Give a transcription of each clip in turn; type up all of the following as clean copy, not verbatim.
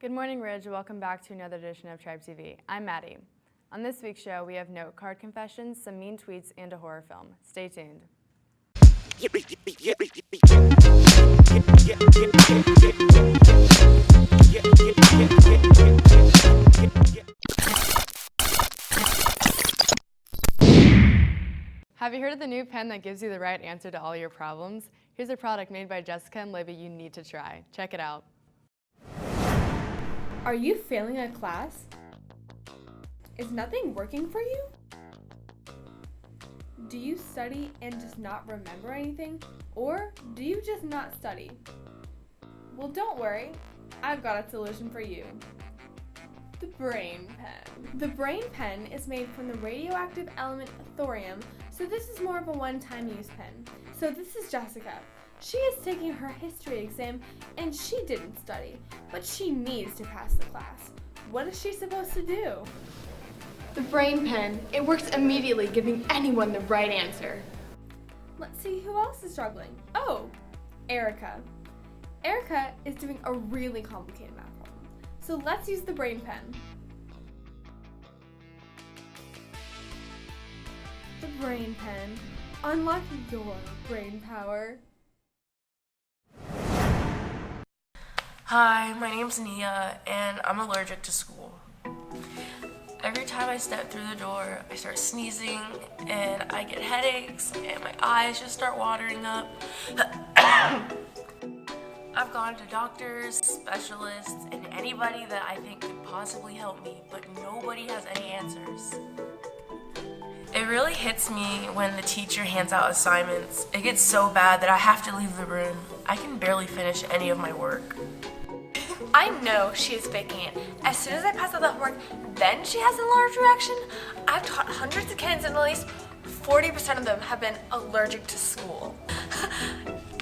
Good morning, Ridge. Welcome back to another edition of Tribe TV. I'm Maddie. On this week's show, we have note card confessions, some mean tweets, and a horror film. Stay tuned. Have you heard of the new pen that gives you the right answer to all your problems? Here's a product made by Jessica and Libby you need to try. Check it out. Are you failing a class? Is nothing working for you? Do you study and just not remember anything? Or do you just not study? Well, don't worry. I've got a solution for you. The brain pen. The brain pen is made from the radioactive element thorium, so this is more of a one-time use pen. So this is Jessica. She is taking her history exam and she didn't study, but she needs to pass the class. What is she supposed to do? The brain pen. It works immediately, giving anyone the right answer. Let's see who else is struggling. Oh, Erica. Erica is doing a really complicated math problem. So let's use the brain pen. The brain pen. Unlock your brain power. Hi, my name's Nia, and I'm allergic to school. Every time I step through the door, I start sneezing, and I get headaches, and my eyes just start watering up. I've gone to doctors, specialists, and anybody that I think could possibly help me, but nobody has any answers. It really hits me when the teacher hands out assignments. It gets so bad that I have to leave the room. I can barely finish any of my work. I know she is faking it. As soon as I pass out the homework, then she has an allergic reaction. I've taught hundreds of kids and at least 40% of them have been allergic to school.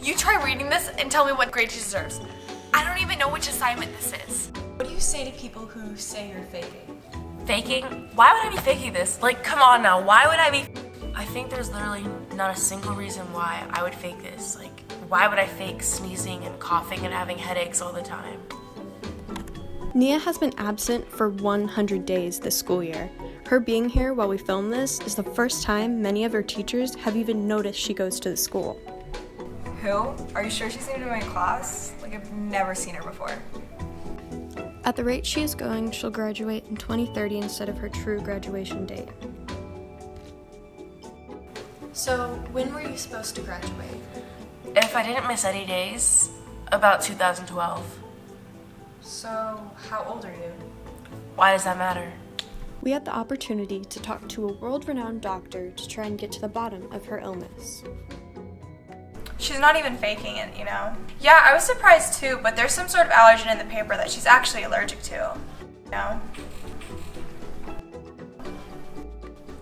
You try reading this and tell me what grade she deserves. I don't even know which assignment this is. What do you say to people who say you're faking? Faking? Why would I be faking this? Like, come on now, why would I be? I think there's literally not a single reason why I would fake this. Like, why would I fake sneezing and coughing and having headaches all the time? Nia has been absent for 100 days this school year. Her being here while we film this is the first time many of her teachers have even noticed she goes to the school. Who? Are you sure she's new to my class? Like, I've never seen her before. At the rate she is going, she'll graduate in 2030 instead of her true graduation date. So, when were you supposed to graduate? If I didn't miss any days, about 2012. So, how old are you? Why does that matter? We had the opportunity to talk to a world-renowned doctor to try and get to the bottom of her illness. She's not even faking it, you know? Yeah, I was surprised too, but there's some sort of allergen in the paper that she's actually allergic to, you know?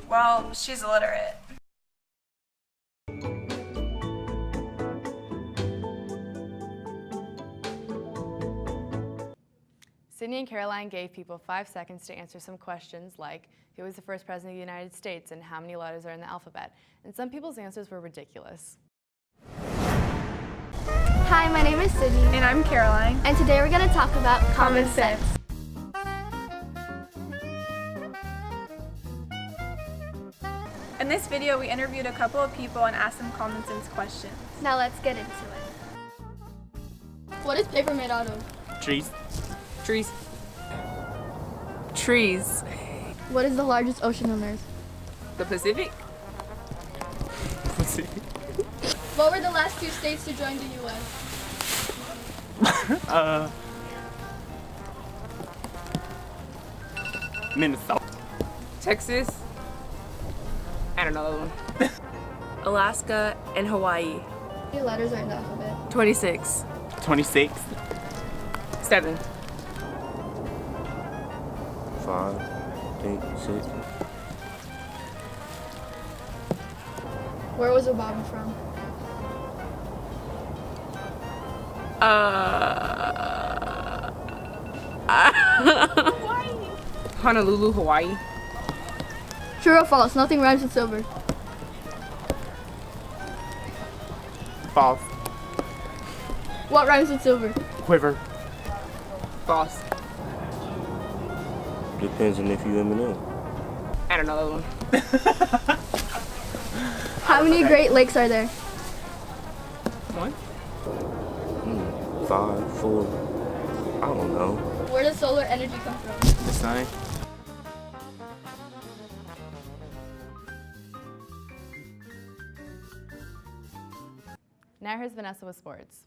Well, she's illiterate. Sydney and Caroline gave people 5 seconds to answer some questions like, who was the first president of the United States and how many letters are in the alphabet? And some people's answers were ridiculous. Hi, my name is Sydney. And I'm Caroline. And today we're going to talk about common sense. In this video, we interviewed a couple of people and asked them common sense questions. Now let's get into it. What is paper made out of? Trees. Trees. Trees. What is the largest ocean on Earth? The Pacific. Pacific. What were the last 2 states to join the U.S.? Minnesota. Texas. And another one. Alaska and Hawaii. How many letters are in the alphabet? 26. 26. 7. 5, 8, 6. Where was Obama from? Honolulu, Hawaii. True or false? Nothing rhymes with silver. False. What rhymes with silver? Quiver. False. Depends on if you Eminem. And another one. How many Great Lakes are there? 1. 5, 4. I don't know. Where does solar energy come from? The sun. Now here's Vanessa with sports.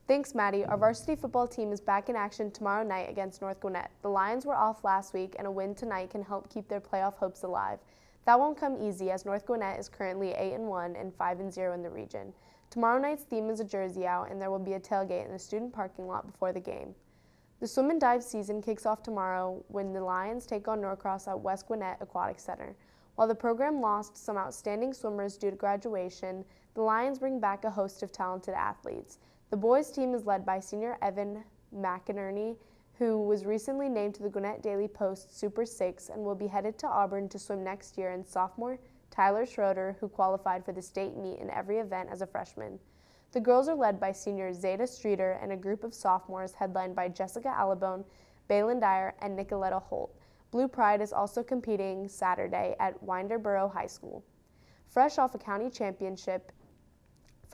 Thanks, Maddie. Our varsity football team is back in action tomorrow night against North Gwinnett. The Lions were off last week, and a win tonight can help keep their playoff hopes alive. That won't come easy, as North Gwinnett is currently 8-1 and 5-0 in the region. Tomorrow night's theme is a jersey out, and there will be a tailgate in the student parking lot before the game. The swim and dive season kicks off tomorrow when the Lions take on Norcross at West Gwinnett Aquatic Center. While the program lost some outstanding swimmers due to graduation, the Lions bring back a host of talented athletes. The boys' team is led by senior Evan McInerney, who was recently named to the Gwinnett Daily Post Super 6 and will be headed to Auburn to swim next year, and sophomore Tyler Schroeder, who qualified for the state meet in every event as a freshman. The girls are led by senior Zeta Streeter and a group of sophomores headlined by Jessica Allabone, Baylin Dyer, and Nicoletta Holt. Blue Pride is also competing Saturday at Winterboro High School. Fresh off a county championship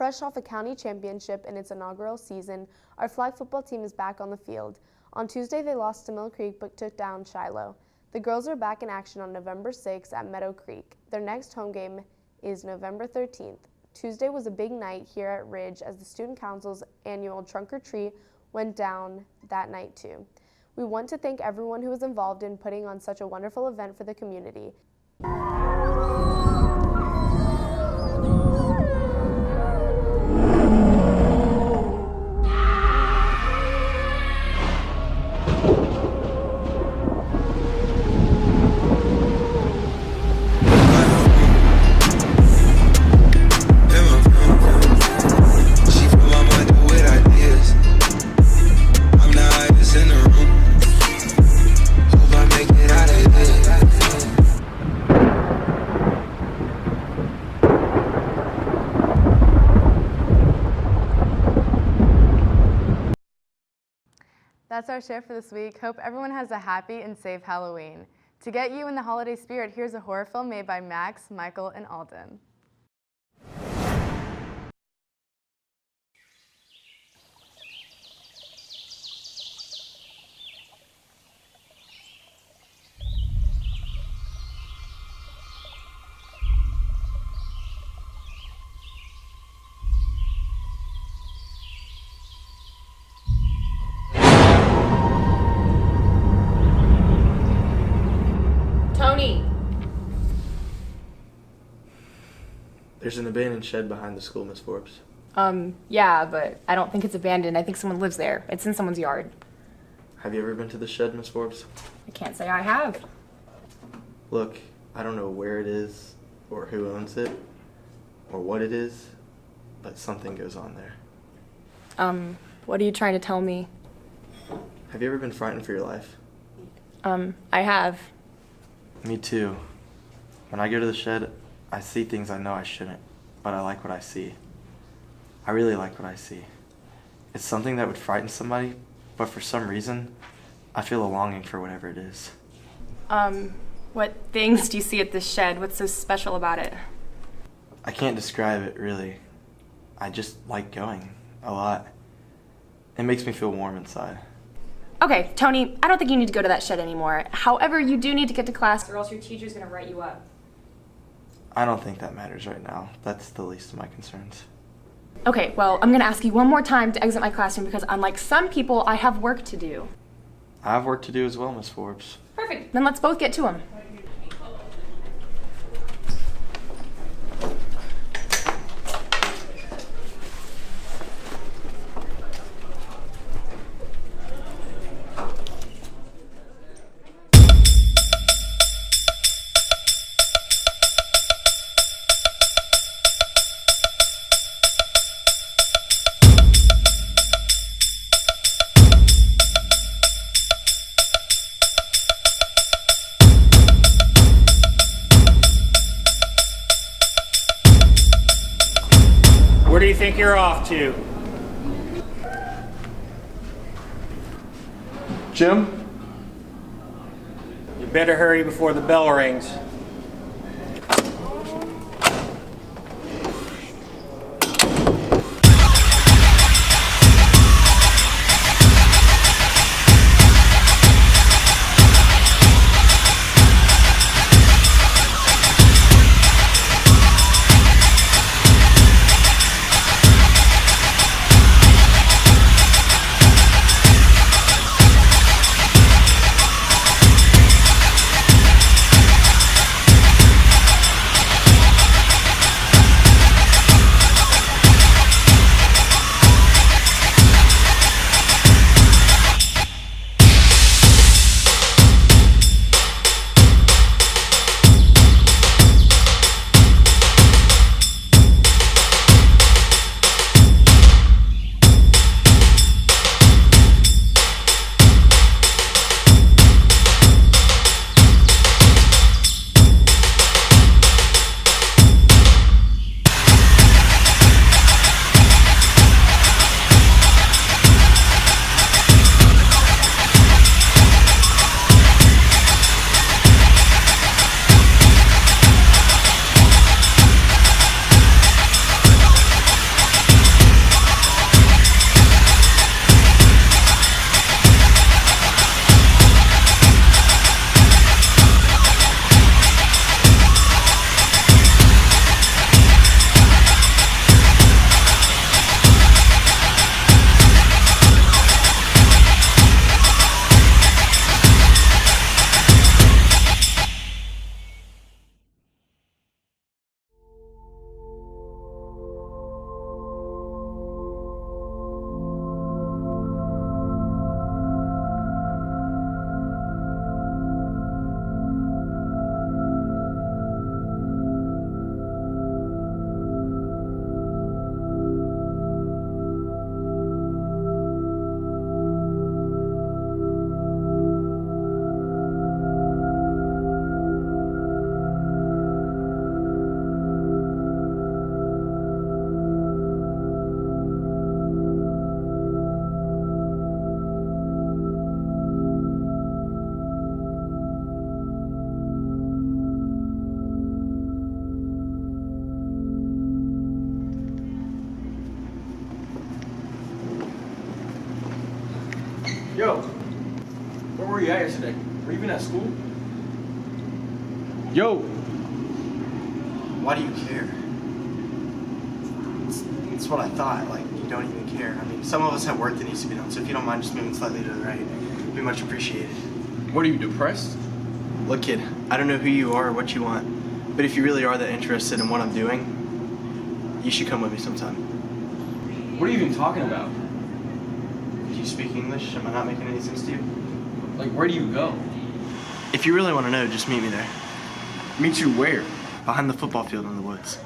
in its inaugural season, our flag football team is back on the field. On Tuesday, they lost to Mill Creek but took down Shiloh. The girls are back in action on November 6th at Meadow Creek. Their next home game is November 13th. Tuesday was a big night here at Ridge as the Student Council's annual Trunk or Treat went down that night too. We want to thank everyone who was involved in putting on such a wonderful event for the community. That's our share for this week. Hope everyone has a happy and safe Halloween. To get you in the holiday spirit, here's a horror film made by Max, Michael, and Alden. There's an abandoned shed behind the school, Miss Forbes. Yeah, but I don't think it's abandoned. I think someone lives there. It's in someone's yard. Have you ever been to the shed, Miss Forbes? I can't say I have. Look, I don't know where it is, or who owns it, or what it is, but something goes on there. What are you trying to tell me? Have you ever been frightened for your life? I have. Me too. When I go to the shed, I see things I know I shouldn't, but I like what I see. I really like what I see. It's something that would frighten somebody, but for some reason, I feel a longing for whatever it is. What things do you see at this shed? What's so special about it? I can't describe it, really. I just like going a lot. It makes me feel warm inside. Okay, Tony, I don't think you need to go to that shed anymore. However, you do need to get to class or else your teacher's gonna write you up. I don't think that matters right now. That's the least of my concerns. Okay, well, I'm gonna ask you one more time to exit my classroom because unlike some people, I have work to do. I have work to do as well, Miss Forbes. Perfect. Then let's both get to them. do you think you're off to? Jim? You better hurry before the bell rings. Yo, where were you at yesterday? Were you even at school? Yo! Why do you care? It's what I thought, like, you don't even care. I mean, some of us have work that needs to be done, so if you don't mind just moving slightly to the right, it'd be much appreciated. What, are you depressed? Look, kid, I don't know who you are or what you want, but if you really are that interested in what I'm doing, you should come with me sometime. What are you even talking about? Do you speak English? Am I not making any sense to you? Like, where do you go? If you really want to know, just meet me there. Meet you where? Behind the football field in the woods.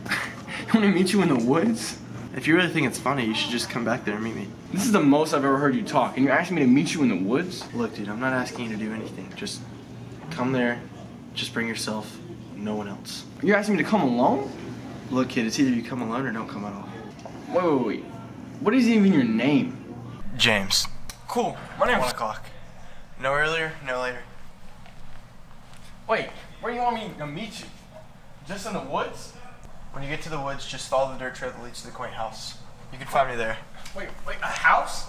You want to meet you in the woods? If you really think it's funny, you should just come back there and meet me. This is the most I've ever heard you talk, and you're asking me to meet you in the woods? Look, dude, I'm not asking you to do anything. Just come there, just bring yourself, no one else. You're asking me to come alone? Look, kid, it's either you come alone or don't come at all. Wait. What is even your name? James. Cool. My name's 1 o'clock. No earlier, no later. Wait, where do you want me to meet you? Just in the woods? When you get to the woods, just follow the dirt trail that leads to the quaint house. You can find me there. Wait, a house?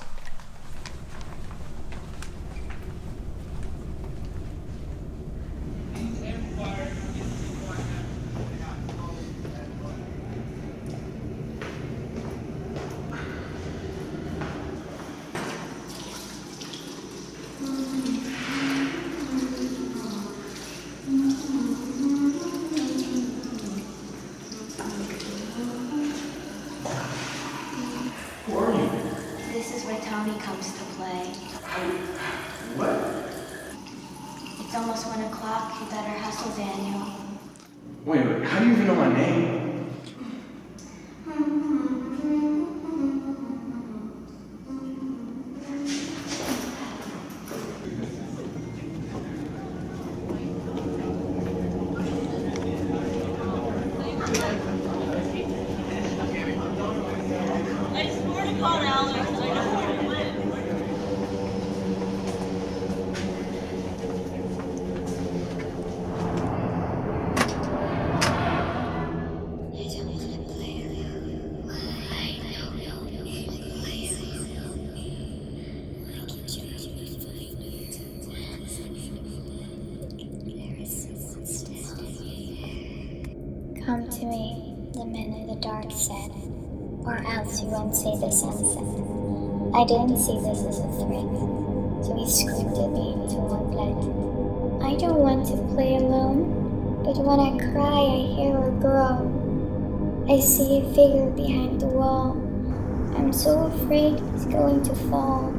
This is where Tony comes to play. What? It's almost 1 o'clock. You better hustle, Daniel. Wait, how do you even know my name? Come to me, the men of the dark said, or else you won't see the sunset. I didn't see this as a threat, so he scripted me into one bed. I don't want to play alone, but when I cry I hear a groan. I see a figure behind the wall. I'm so afraid he's going to fall.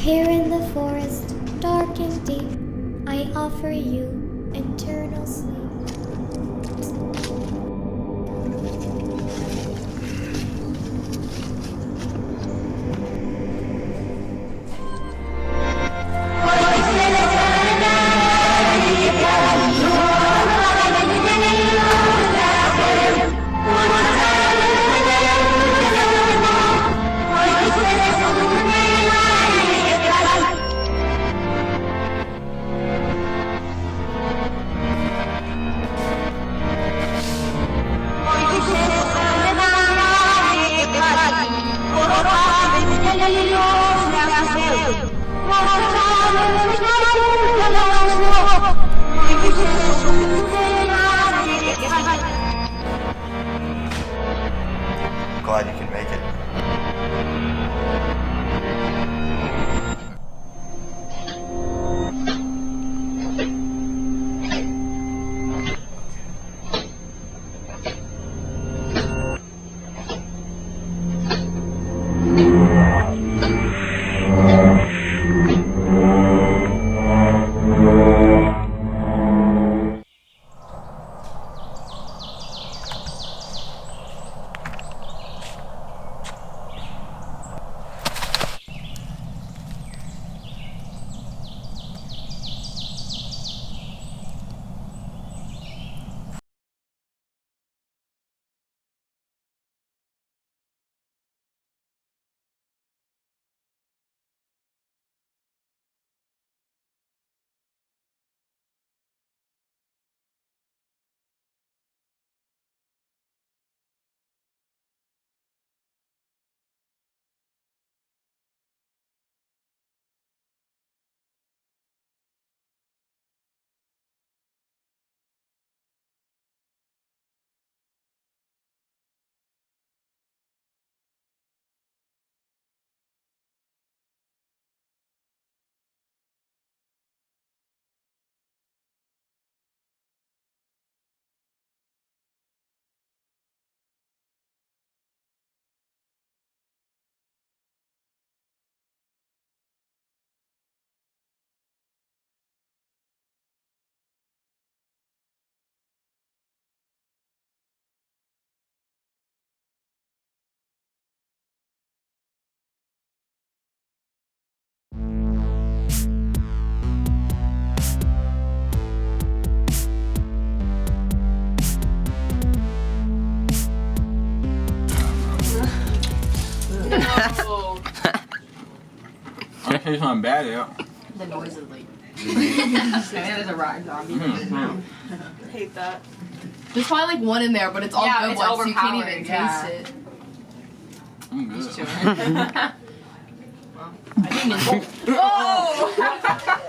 Here in the forest, dark and deep, I offer you eternal sleep. Glad you can make it. It's not bad yet. The noise is like. That is a rotten zombie. Hate that. There's probably like one in there, but it's all good it's ones, so you can't even overpowering, taste it. I'm good. Just chewing. I didn't even. Oh!